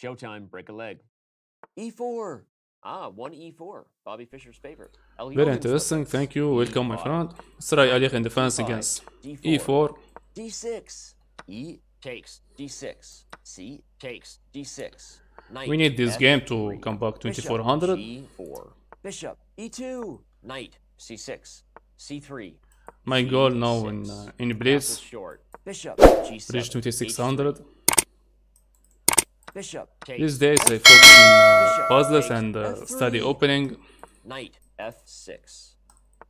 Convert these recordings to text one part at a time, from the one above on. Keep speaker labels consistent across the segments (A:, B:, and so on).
A: Showtime, break a leg. E4. Ah, one E4. Bobby Fischer's favorite.
B: Very interesting, thank you, welcome my friend. Let's try Aliyah in defense against E4.
A: D6. E takes. D6. C takes. D6. Knight.
B: We need this
A: F3.
B: game to come back 2400.
A: G4. Bishop. E2. Knight. C6. C3.
B: My goal now in Blitz,
A: Short. Bishop. G7.
B: reach 2600.
A: Bishop.
B: These days I focus on puzzles and study opening.
A: Knight F6.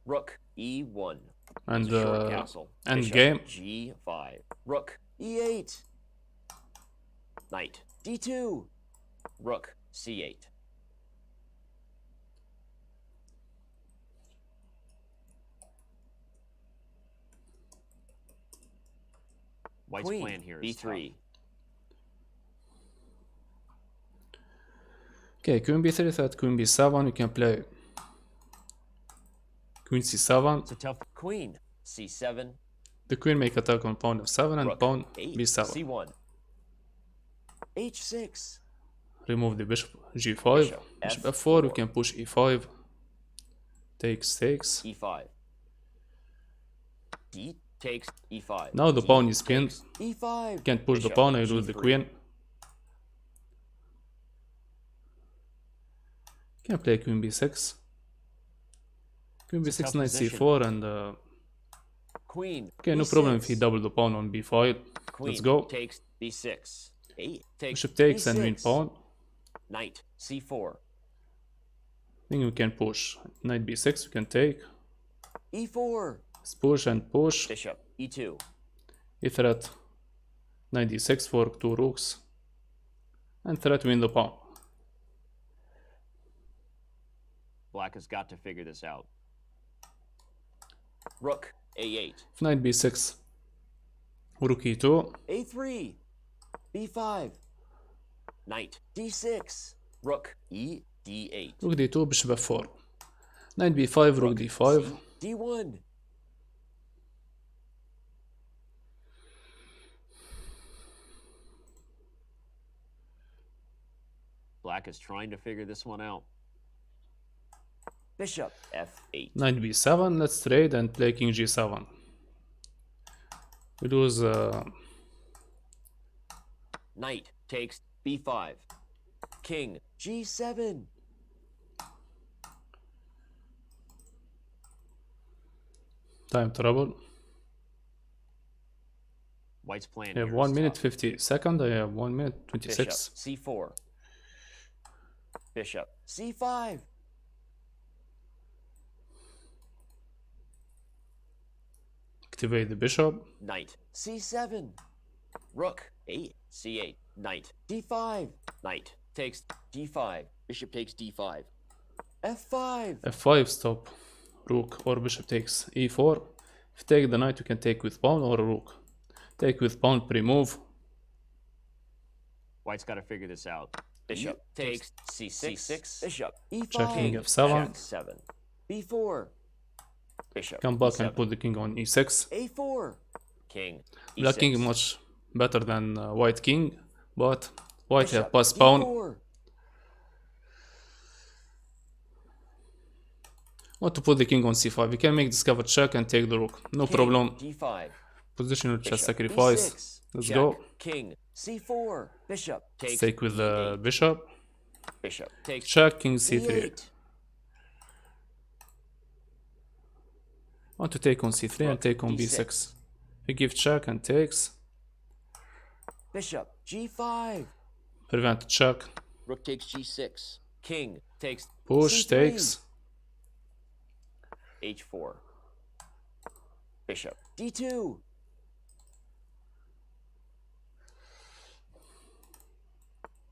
A: Rook E1.
B: And
A: castle.
B: end game.
A: G5. Rook E8. Knight D2. Rook C8. White's plan here is B3.
B: Okay, Queen B3 threat, Queen B7, you can play Queen C7.
A: It's a tough Queen C7.
B: The Queen make attack on pawn F7 and
A: Rook
B: pawn
A: A,
B: B7.
A: C1. H6.
B: Remove the bishop G5. Bishop F4, you can push E5. Takes.
A: E5. D takes E5.
B: Now the pawn is pinned.
A: E5.
B: You can't push the pawn, I lose the queen. Can play Queen B6. Queen B6, Knight C4 and
A: Queen.
B: okay, no problem if he double the pawn on B5. Let's go.
A: Takes B6.
B: Bishop takes and win pawn.
A: Knight C4.
B: I think we can push. Knight B6 we can take.
A: E4.
B: Let's push and push.
A: Bishop E2.
B: E threat. Knight D6 for 2 rooks. And threat win the pawn.
A: Black has got to figure this out. Rook A8.
B: Knight B6. Rook E2.
A: A3. B5. Knight D6. Rook E D8.
B: Rook D2, Bishop F4. Knight B5, Rook D5.
A: D1. Black is trying to figure this one out. Bishop F8.
B: Knight B7, let's trade and play King G7. We lose
A: Knight takes B5. King G7.
B: time trouble.
A: White's plan.
B: I have 1 minute 50 seconds. I have 1 minute 26.
A: Bishop C4. Bishop C5.
B: Activate the bishop.
A: Knight C7. Rook A C8. Knight D5. Knight takes D5. Bishop takes D5. F5.
B: F5 stop. Rook or bishop takes E4. If you take the knight, you can take with pawn or rook. Take with pawn pre-move.
A: White's got to figure this out. Bishop takes C6. Bishop E5.
B: Checking F7.
A: 7. B4. Bishop
B: Come back
A: E7.
B: and put the king on E6.
A: A4. King E6.
B: Black king much better than white king, but white
A: Bishop
B: have passed pawn.
A: E4.
B: Want to put the king on C5. You can make discover check and take the rook. No
A: King
B: problem.
A: D5.
B: Positional chess
A: Bishop
B: sacrifice.
A: E6.
B: Let's
A: Check.
B: go.
A: King C4. Bishop takes
B: Take with the
A: E8.
B: bishop.
A: Bishop takes
B: Check, king C3.
A: E8.
B: Want to take on C3 and
A: Rook
B: take on
A: D6.
B: B6. You give check and takes.
A: Bishop G5.
B: Prevent check.
A: Rook takes G6. King takes
B: Push,
A: C3.
B: takes.
A: H4. Bishop D2.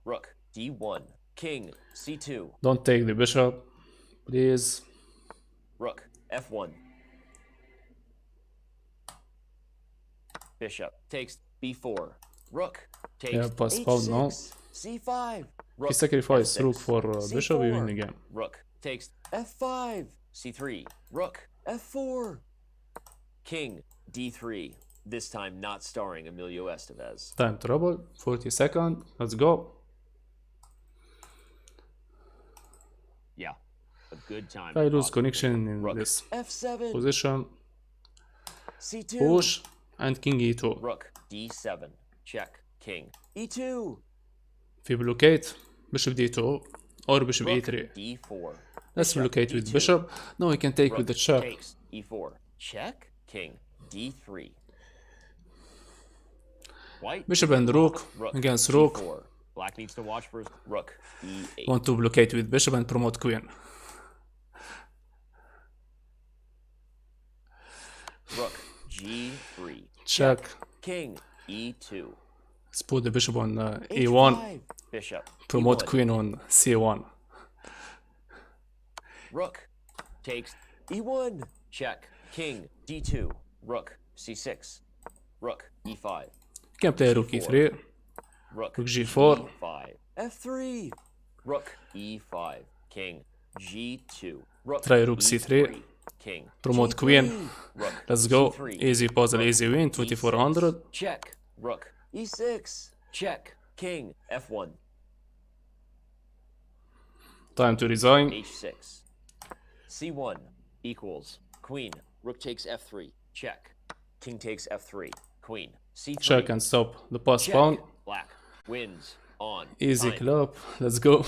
A: Rook D1. King C2.
B: Don't take the bishop, please.
A: Rook F1. Bishop takes B4. Rook takes
B: Yeah, pass pawn
A: H6.
B: now.
A: C5.
B: He
A: Rook
B: sacrificed
A: F6.
B: rook for bishop, we win the game.
A: Rook takes F5. C3. Rook F4. King D3. This time not starring Emilio Estevez.
B: Time trouble, 40 seconds, let's go.
A: good time.
B: I
A: to
B: lose
A: pause.
B: connection in
A: Rook
B: this
A: F7.
B: position.
A: C2.
B: Push and king e2.
A: Rook D7. Check. King E2.
B: في blockade bishop d2 or bishop
A: Rook
B: e3.
A: D4.
B: Let's
A: Bishop
B: blockade with
A: D2.
B: bishop. Now we can take
A: Rook
B: with the check.
A: takes E4. Check. King D3. White
B: Bishop and rook against rook.
A: D4. Black needs to watch for rook E8.
B: Want to blockade with bishop and promote queen.
A: Rook G3.
B: Check.
A: King E2.
B: Let's put the bishop on e1.
A: H5. Bishop
B: Promote
A: E1.
B: queen on c1.
A: Rook takes E1. Check. King D2. Rook C6. Rook E5.
B: You can play rook e3.
A: Rook
B: Rook g4.
A: E5. F3. Rook E5. King G2. Rook
B: Try rook c3.
A: King
B: Promote
A: G3.
B: queen.
A: Rook
B: Let's go.
A: G3.
B: Easy puzzle,
A: Rook
B: easy win. 2400.
A: E6. Check. Rook E6. Check. King F1.
B: Time to resign.
A: H6. C1 equals queen. Rook takes F3. Check. King takes F3. Queen. C3.
B: Check and stop the pass
A: Check.
B: pawn.
A: Black wins on
B: Easy
A: time.
B: club. Let's go.